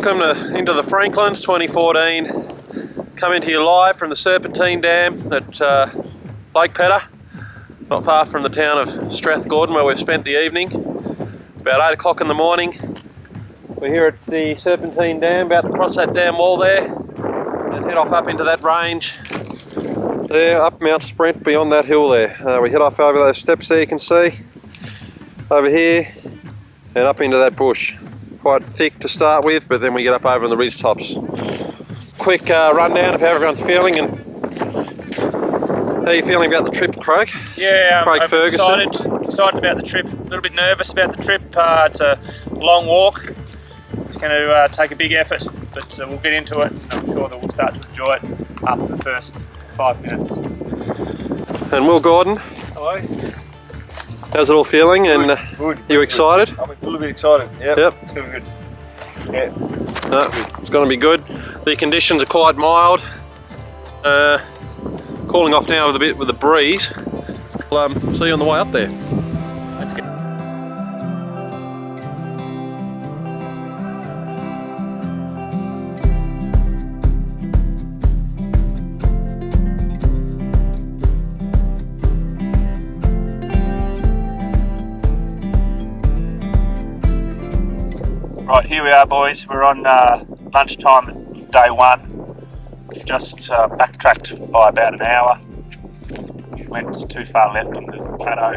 Welcome into the Franklands 2014. Coming to you live from the Serpentine Dam at Lake Pedder, not far from the town of Strathgordon where we've spent the evening. It's about 8 o'clock in the morning. We're here at the Serpentine Dam, about to cross that dam wall there and head off up into that range there, up Mount Sprent beyond that hill there. We head off over those steps there you can see, over here and up into that bush. Quite thick to start with, but then we get up over on the ridge tops. Quick rundown of how everyone's feeling, and how are you feeling about the trip, Craig? Yeah, Craig I'm Ferguson. excited about the trip. A little bit nervous about the trip. It's a long walk. It's going to take a big effort, but we'll get into it. I'm sure that we'll start to enjoy it after the first 5 minutes. And Will Gordon. Hello. How's it all feeling? Good, And good. you excited? I'm a little bit excited. Yep. It's going to be good. Yeah. No, it's going to be good. The conditions are quite mild. Cooling off now with a bit with the breeze. We'll see you on the way up there. Let's go. Right, here we are, boys. We're on lunchtime, day one. We've just backtracked by about an hour. We went too far left on the plateau.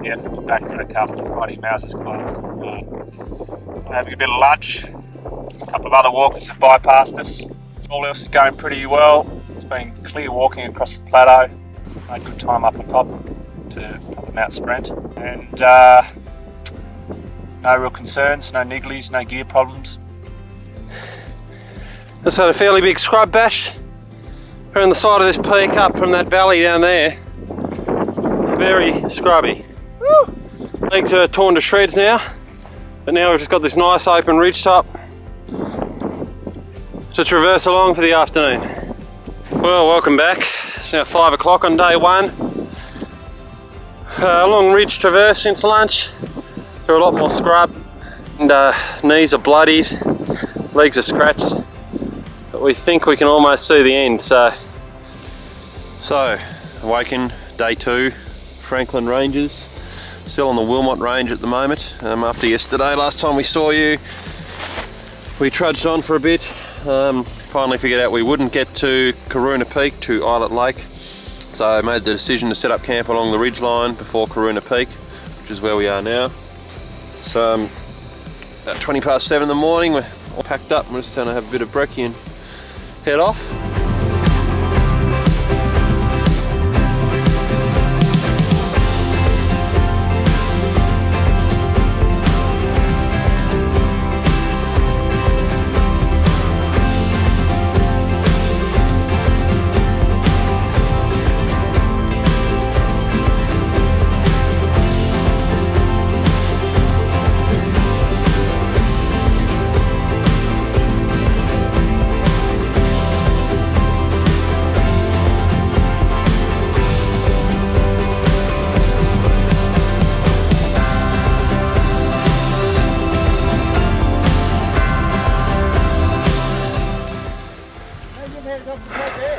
The effort to backtrack after finding Mouse's closed. We're having a bit of lunch. A couple of other walkers have bypassed us. All else is going pretty well. It's been clear walking across the plateau. Made good time up on top of Mount Sprent. And no real concerns, no nigglies, no gear problems. Just had a fairly big scrub bash around the side of this peak up from that valley down there. Very scrubby. Woo! Legs are torn to shreds now, but now we've just got this nice open ridge top to traverse along for the afternoon. Well, welcome back. It's now 5 o'clock on day one. Long ridge traverse since lunch. They're a lot more scrub, and knees are bloodied, legs are scratched, but we think we can almost see the end. So awaken day 2, Frankland Ranges, still on the Wilmot range at the moment. After yesterday, last time we saw you, we trudged on for a bit. Finally figured out we wouldn't get to Corona Peak, to Islet Lake, so I made the decision to set up camp along the ridge line before Corona Peak, which is where we are now. It's about 20 past 7 in the morning. We're all packed up. We're just going to have a bit of brekkie and head off.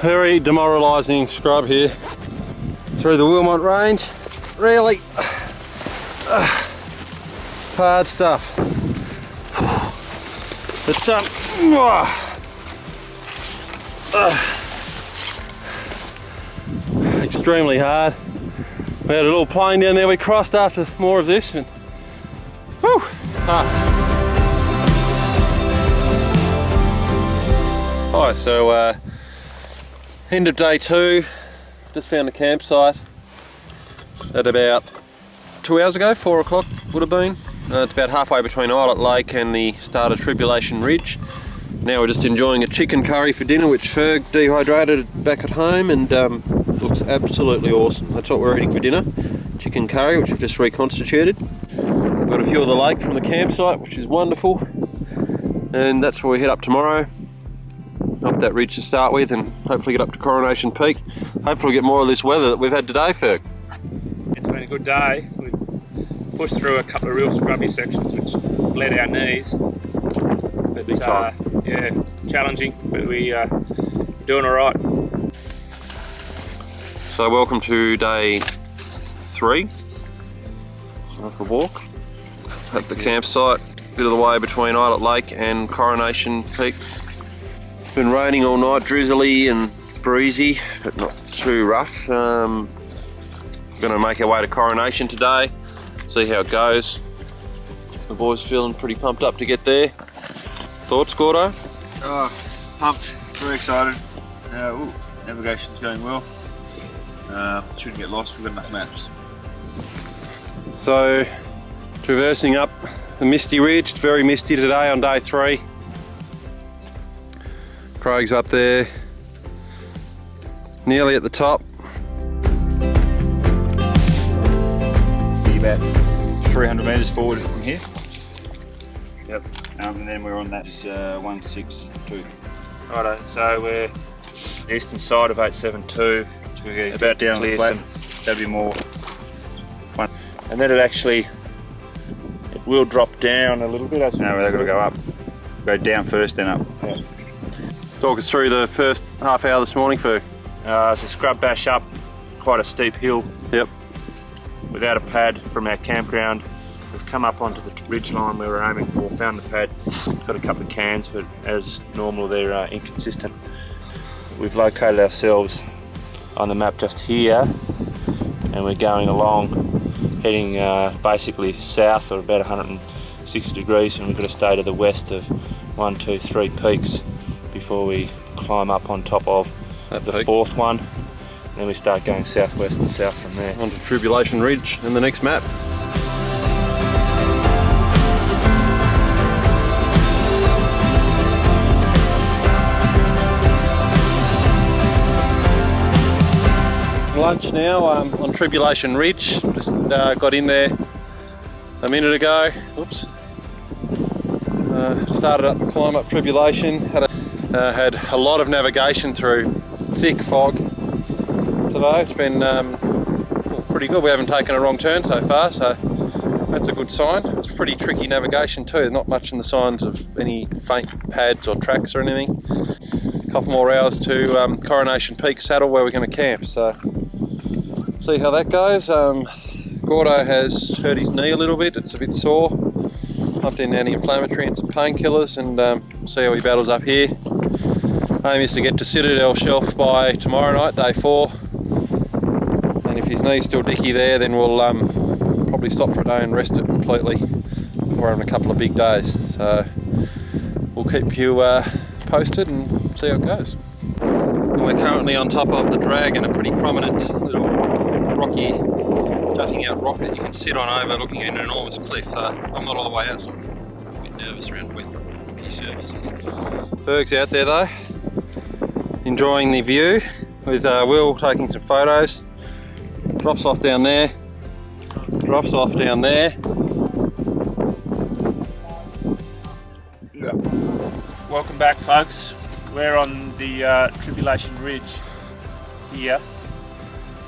Very demoralising scrub here through the Wilmot range. Really hard stuff. It's extremely hard. We had a little plain down there we crossed after more of this, and whew, Alright, so end of day 2, just found a campsite at about 2 hours ago, 4 o'clock would have been. It's about halfway between Islet Lake and the start of Tribulation Ridge. Now we're just enjoying a chicken curry for dinner, which Ferg dehydrated back at home, and looks absolutely awesome. That's what we're eating for dinner, chicken curry, which we've just reconstituted. We've got a view of the lake from the campsite, which is wonderful, and that's where we head up tomorrow. Up that ridge to start with, and hopefully get up to Coronation Peak. Hopefully get more of this weather that we've had today, Ferg. It's been a good day. We've pushed through a couple of real scrubby sections which bled our knees, but but Big time. yeah, challenging, but we doing all right. So welcome to day 3 of the walk at the campsite. Bit of the way between Islet Lake and Coronation Peak. It's been raining all night, drizzly and breezy, but not too rough. We're going to make our way to Coronation today, see how it goes. The boys feeling pretty pumped up to get there. Thoughts, Gordo? Oh, pumped, very excited. Navigation's going well. Shouldn't get lost, we've got enough maps. So, traversing up the misty ridge. It's very misty today on day 3. Craig's up there, nearly at the top. Be about 300 metres forward from here. Yep. And then we're on that 162. Righto, so we're eastern side of 872. So we're going About to down clear the flat. some, That'll be more. and then it will drop down a little bit as we No, they've got to go up. Go down first, then up. Yeah. Talk us through the first half hour this morning, Fu. It's a scrub bash up quite a steep hill Yep. without a pad from our campground. We've come up onto the ridge line we were aiming for, found the pad, got a couple of cans, but as normal they're inconsistent. We've located ourselves on the map just here, and we're going along, heading basically south or about 160 degrees, and we've got to stay to the west of 1, 2, 3 peaks before we climb up on top of That the peak. 4th one. And then we start going southwest and south from there. Onto Tribulation Ridge and the next map. Lunch now on Tribulation Ridge. Just got in there a minute ago. Oops. Started up the climb up Tribulation. Had a lot of navigation through thick fog today. It's been pretty good. We haven't taken a wrong turn so far, so that's a good sign. It's pretty tricky navigation too. There's not much in the signs of any faint pads or tracks or anything. A couple more hours to Coronation Peak Saddle where we're going to camp. So see how that goes. Gordo has hurt his knee a little bit. It's a bit sore. Pumped in anti-inflammatory and some painkillers, and see how he battles up here. Aim is to get to Citadel Shelf by tomorrow night, day 4. And if his knee's still dicky there, then we'll probably stop for a day and rest it completely. We're having a couple of big days, so we'll keep you posted and see how it goes. We're currently on top of the Dragon, a pretty prominent little rocky, jutting out rock that you can sit on overlooking an enormous cliff. So I'm not all the way out, so I'm a bit nervous around wet, rocky surfaces. Ferg's out there though, enjoying the view with Will taking some photos. Drops off down there, drops off down there. Welcome back, folks. We're on the Tribulation Ridge here.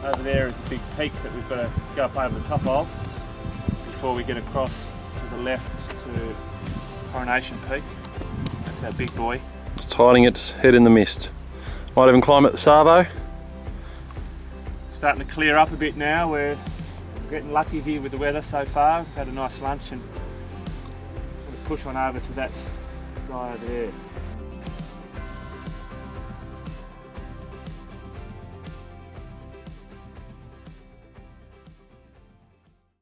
Over there is a big peak that we've got to go up over the top of before we get across to the left to Coronation Peak. That's that big boy. It's hiding its head in the mist. Might even climb at the Savo. Starting to clear up a bit now. We're getting lucky here with the weather so far. We've had a nice lunch and push on over to that guy over there.